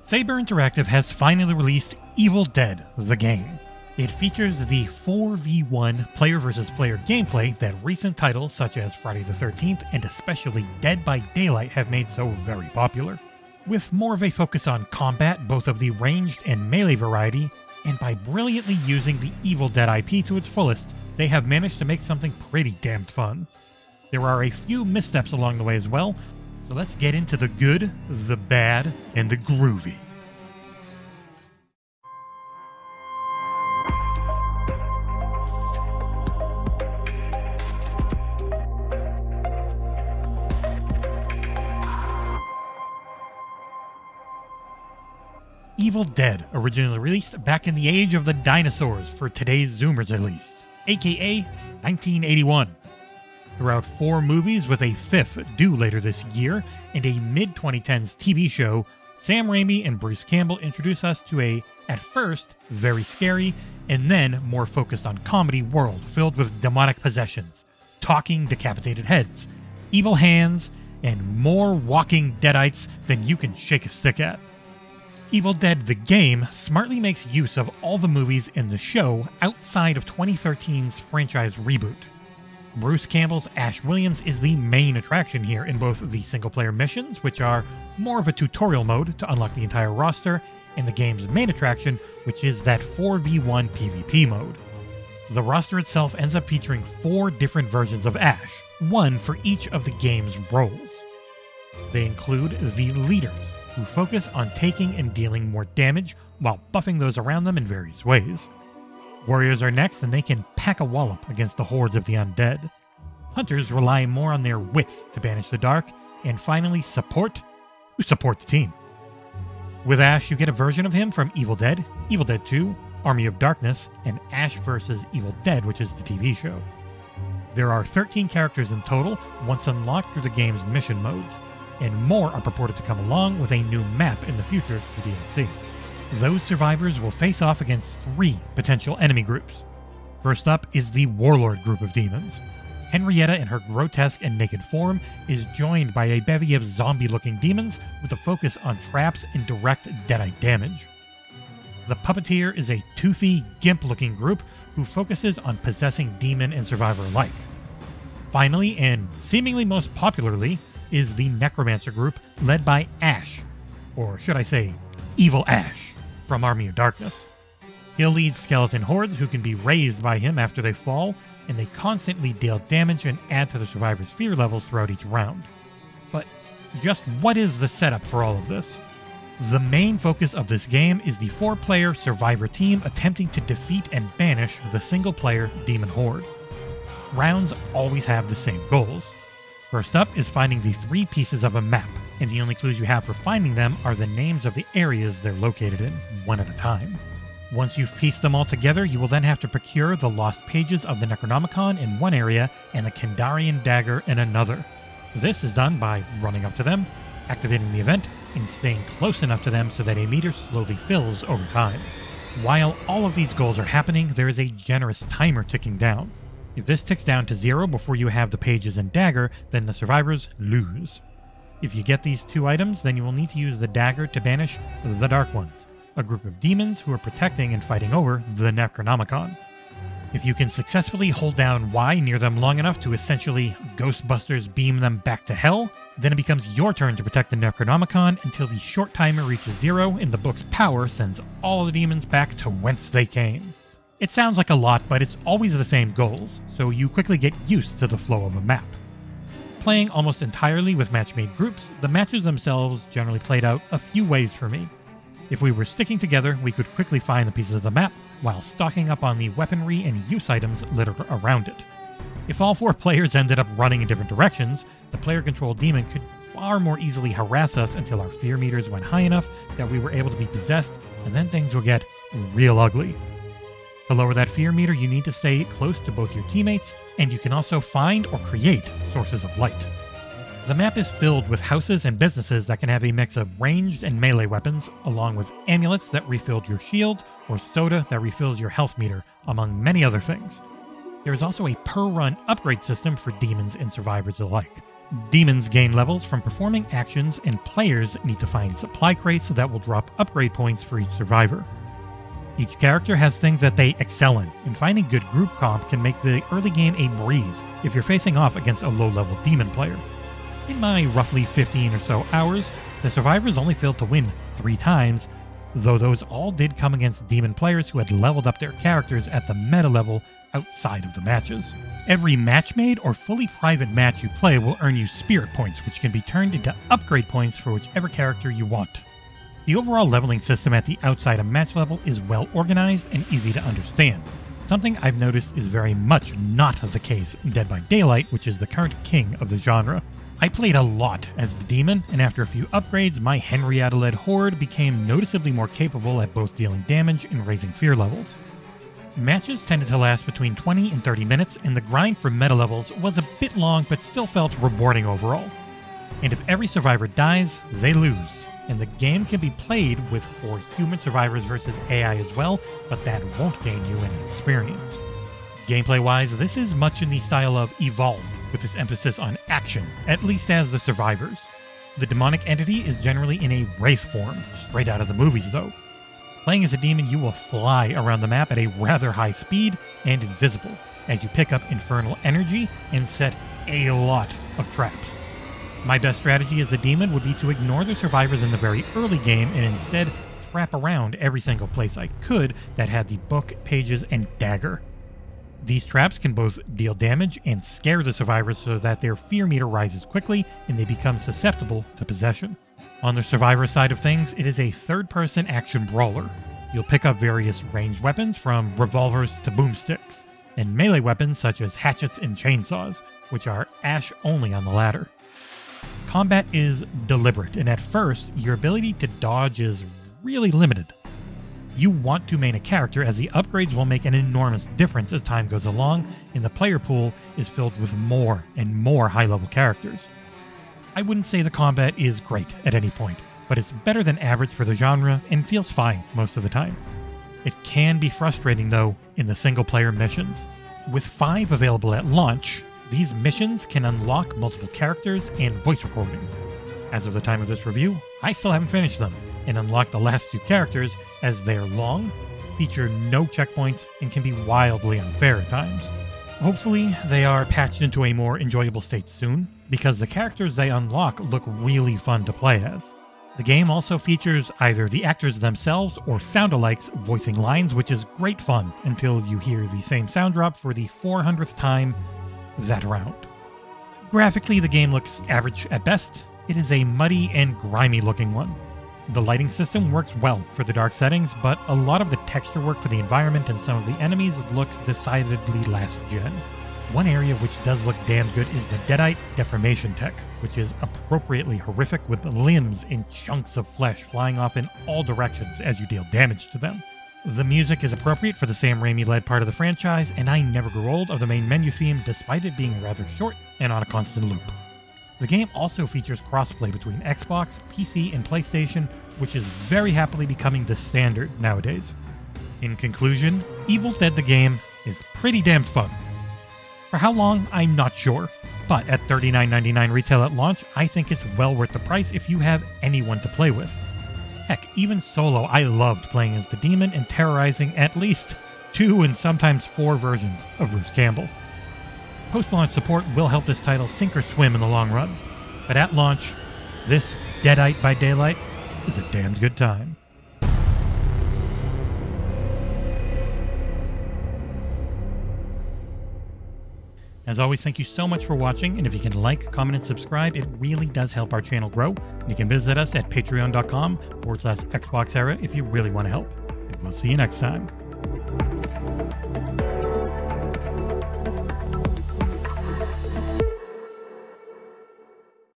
Saber Interactive has finally released Evil Dead, the game. It features the 4v1 player versus player gameplay that recent titles such as Friday the 13th and especially Dead by Daylight have made so very popular. With more of a focus on combat, both of the ranged and melee variety, and by brilliantly using the Evil Dead IP to its fullest, they have managed to make something pretty damned fun. There are a few missteps along the way as well, so let's get into the good, the bad, and the groovy. Evil Dead, originally released back in the age of the dinosaurs for today's Zoomers at least, aka 1981. Throughout 4 movies with a 5th due later this year, and a mid-2010s TV show, Sam Raimi and Bruce Campbell introduce us to a, at first, very scary, and then more focused on comedy world filled with demonic possessions, talking decapitated heads, evil hands, and more walking deadites than you can shake a stick at. Evil Dead the game smartly makes use of all the movies in the show outside of 2013's franchise reboot. Bruce Campbell's Ash Williams is the main attraction here in both the single-player missions, which are more of a tutorial mode to unlock the entire roster, and the game's main attraction, which is that 4v1 PvP mode. The roster itself ends up featuring 4 different versions of Ash, one for each of the game's roles. They include the leaders, who focus on taking and dealing more damage while buffing those around them in various ways. Warriors are next, and they can pack a wallop against the hordes of the undead. Hunters rely more on their wits to banish the dark, and finally support, who support the team. With Ash, you get a version of him from Evil Dead 2, Army of Darkness, and Ash vs. Evil Dead, which is the TV show. There are 13 characters in total, once unlocked through the game's mission modes, and more are purported to come along with a new map in the future through DLC. Those survivors will face off against 3 potential enemy groups. First up is the Warlord group of demons. Henrietta in her grotesque and naked form is joined by a bevy of zombie-looking demons with a focus on traps and direct deadite damage. The Puppeteer is a toothy, gimp-looking group who focuses on possessing demon and survivor alike. Finally, and seemingly most popularly, is the Necromancer group led by Ash, or should I say, Evil Ash, from Army of Darkness. He'll lead skeleton hordes who can be raised by him after they fall, and they constantly deal damage and add to the survivors' fear levels throughout each round. But just what is the setup for all of this? The main focus of this game is the 4-player survivor team attempting to defeat and banish the single-player demon horde. Rounds always have the same goals. First up is finding the 3 pieces of a map, and the only clues you have for finding them are the names of the areas they're located in, one at a time. Once you've pieced them all together, you will then have to procure the lost pages of the Necronomicon in one area and the Kandarian dagger in another. This is done by running up to them, activating the event, and staying close enough to them so that a meter slowly fills over time. While all of these goals are happening, there is a generous timer ticking down. If this ticks down to 0 before you have the pages and dagger, then the survivors lose. If you get these 2 items, then you will need to use the dagger to banish the Dark Ones, a group of demons who are protecting and fighting over the Necronomicon. If you can successfully hold down Y near them long enough to essentially Ghostbusters beam them back to hell, then it becomes your turn to protect the Necronomicon until the short timer reaches 0 and the book's power sends all the demons back to whence they came. It sounds like a lot, but it's always the same goals, so you quickly get used to the flow of a map. Playing almost entirely with match-made groups, the matches themselves generally played out a few ways for me. If we were sticking together, we could quickly find the pieces of the map, while stocking up on the weaponry and use items littered around it. If all 4 players ended up running in different directions, the player-controlled demon could far more easily harass us until our fear meters went high enough that we were able to be possessed, and then things would get real ugly. To lower that fear meter, you need to stay close to both your teammates, and you can also find or create sources of light. The map is filled with houses and businesses that can have a mix of ranged and melee weapons, along with amulets that refill your shield, or soda that refills your health meter, among many other things. There is also a per-run upgrade system for demons and survivors alike. Demons gain levels from performing actions, and players need to find supply crates that will drop upgrade points for each survivor. Each character has things that they excel in, and finding good group comp can make the early game a breeze if you're facing off against a low-level demon player. In my roughly 15 or so hours, the survivors only failed to win 3 times, though those all did come against demon players who had leveled up their characters at the meta level outside of the matches. Every match-made or fully private match you play will earn you spirit points, which can be turned into upgrade points for whichever character you want. The overall leveling system at the outside of match level is well organized and easy to understand, something I've noticed is very much not the case in Dead by Daylight, which is the current king of the genre. I played a lot as the demon, and after a few upgrades, my Henrietta-led horde became noticeably more capable at both dealing damage and raising fear levels. Matches tended to last between 20 and 30 minutes, and the grind for meta levels was a bit long but still felt rewarding overall. And if every survivor dies, they lose, and the game can be played with 4 human survivors versus AI as well, but that won't gain you any experience. Gameplay-wise, this is much in the style of Evolve, with its emphasis on action, at least as the survivors. The demonic entity is generally in a wraith form, straight out of the movies though. Playing as a demon, you will fly around the map at a rather high speed and invisible, as you pick up infernal energy and set a lot of traps. My best strategy as a demon would be to ignore the survivors in the very early game and instead trap around every single place I could that had the book, pages, and dagger. These traps can both deal damage and scare the survivors so that their fear meter rises quickly and they become susceptible to possession. On the survivor side of things, it is a third-person action brawler. You'll pick up various ranged weapons from revolvers to boomsticks, and melee weapons such as hatchets and chainsaws, which are Ash only on the latter. Combat is deliberate, and at first, your ability to dodge is really limited. You want to main a character as the upgrades will make an enormous difference as time goes along, and the player pool is filled with more and more high-level characters. I wouldn't say the combat is great at any point, but it's better than average for the genre and feels fine most of the time. It can be frustrating though in the single-player missions. With 5 available at launch, these missions can unlock multiple characters and voice recordings. As of the time of this review, I still haven't finished them, and unlocked the last 2 characters as they are long, feature no checkpoints, and can be wildly unfair at times. Hopefully, they are patched into a more enjoyable state soon, because the characters they unlock look really fun to play as. The game also features either the actors themselves or sound-alikes voicing lines, which is great fun until you hear the same sound drop for the 400th time that round. Graphically, the game looks average at best. It is a muddy and grimy looking one. The lighting system works well for the dark settings, but a lot of the texture work for the environment and some of the enemies looks decidedly last gen. One area which does look damn good is the Deadite deformation tech, which is appropriately horrific with limbs and chunks of flesh flying off in all directions as you deal damage to them. The music is appropriate for the Sam Raimi-led part of the franchise, and I never grew old of the main menu theme despite it being rather short and on a constant loop. The game also features crossplay between Xbox, PC, and PlayStation, which is very happily becoming the standard nowadays. In conclusion, Evil Dead the game is pretty damn fun. For how long, I'm not sure, but at $39.99 retail at launch, I think it's well worth the price if you have anyone to play with. Heck, even solo, I loved playing as the demon and terrorizing at least 2 and sometimes 4 versions of Bruce Campbell. Post-launch support will help this title sink or swim in the long run, but at launch, this Deadite by Daylight is a damned good time. As always, thank you so much for watching, and if you can like, comment, and subscribe, it really does help our channel grow. You can visit us at patreon.com/XboxEra if you really want to help. And we'll see you next time.